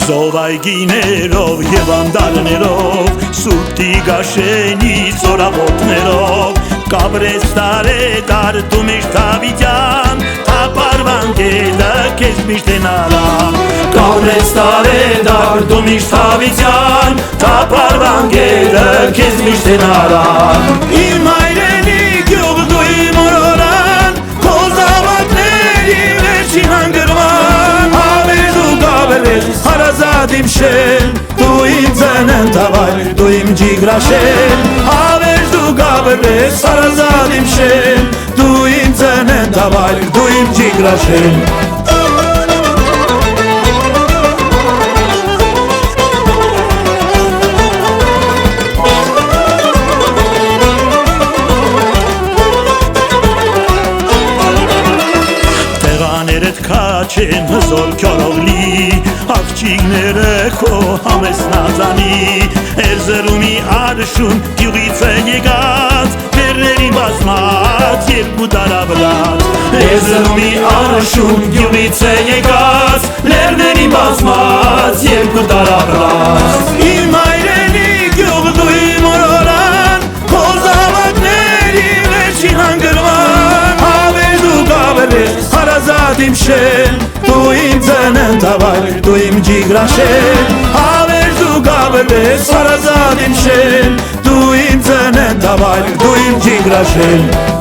Զովայգիներով և անդալներով Սուրտի գաշենից օրավոտներով Կաբրես տարետար դու միշտ հավիդյան Թապարվան գետը կեզ միշտ են ալամ Կաբրես տարետար դու միշտ հավիդյան Թապարվան գետը կեզ միշտ են ալամ Իմ հայրենի գյուղ դու իմ օրորան Քո զավակների վերջին հանգրվան Հավեր դու գաբրես հարազատ իմ շեն Դու իմ ձենեն տավայր դու իմ ջիգրաշեն Հավեր դու գաբրես հարազատ իմ շեն Դու իմ ձենեն տավայր դու իմ ջիգրաշեն Քաչեն հզոր քյորողլի Աղջիկները քո համեսնածանի Էրզրումի արշուն գյուղից է եկած Վերների բազմած երկու տարավլած Էրզրումի արշուն գյուղից է եկած Լերների բազմած երկու տարավլած Իմ հայրենի գյուղ դու իմ օրորան Քո զավակների վերջին հանգրվան Հավեր դու գաբրես հարազատ իմ շեն Դու իմ ձենեն տավայր դու իմ ջիգրաշեն Հավեր դու գաբրես հարազատ իմ շեն Դու իմ ձենեն տավայր դու իմ ջիգրաշեն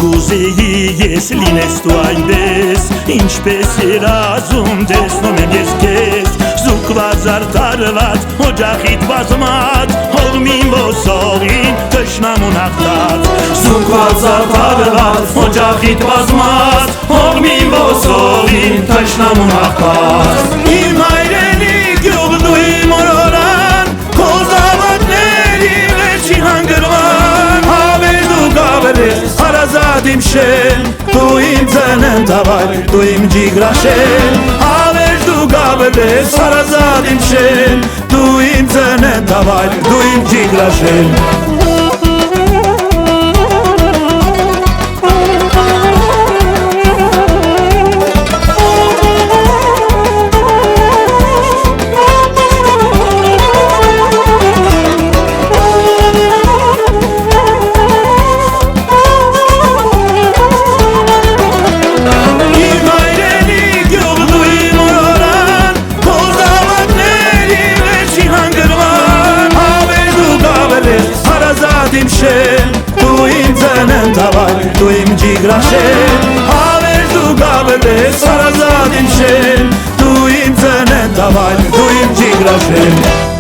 Կուզեի ես լինես դու այնպես Ինչպես երազում տեսնում եմ ես կեզ Զուկված արտարված օջախիտ բազմած Հողմին ոսողին թշնամուն աղտած Զուկված արտարված օջախիտ բազմած Հողմին ոսողին թշնամուն աղտած Իմ հայրենի գյուղ դու իմ օրորան Քո զավակների վերջին հանգրվան Հավեր դու գաբրես հարազատ իմ շեն Դու իմ ձենեն տավայր դու իմ ջիգրաշեն Հավեր դու գաբրես հարազատ իմ շեն Դու իմ ձենեն տավայր դու իմ ջիգրաշեն Իմ շեն Դու իմ ձենեն տավայր դու իմ ջիգրաշեն Հավեր դու գաբրես հարազատ իմ շեն Դու իմ ձենեն տավայր դու իմ ջիգրաշեն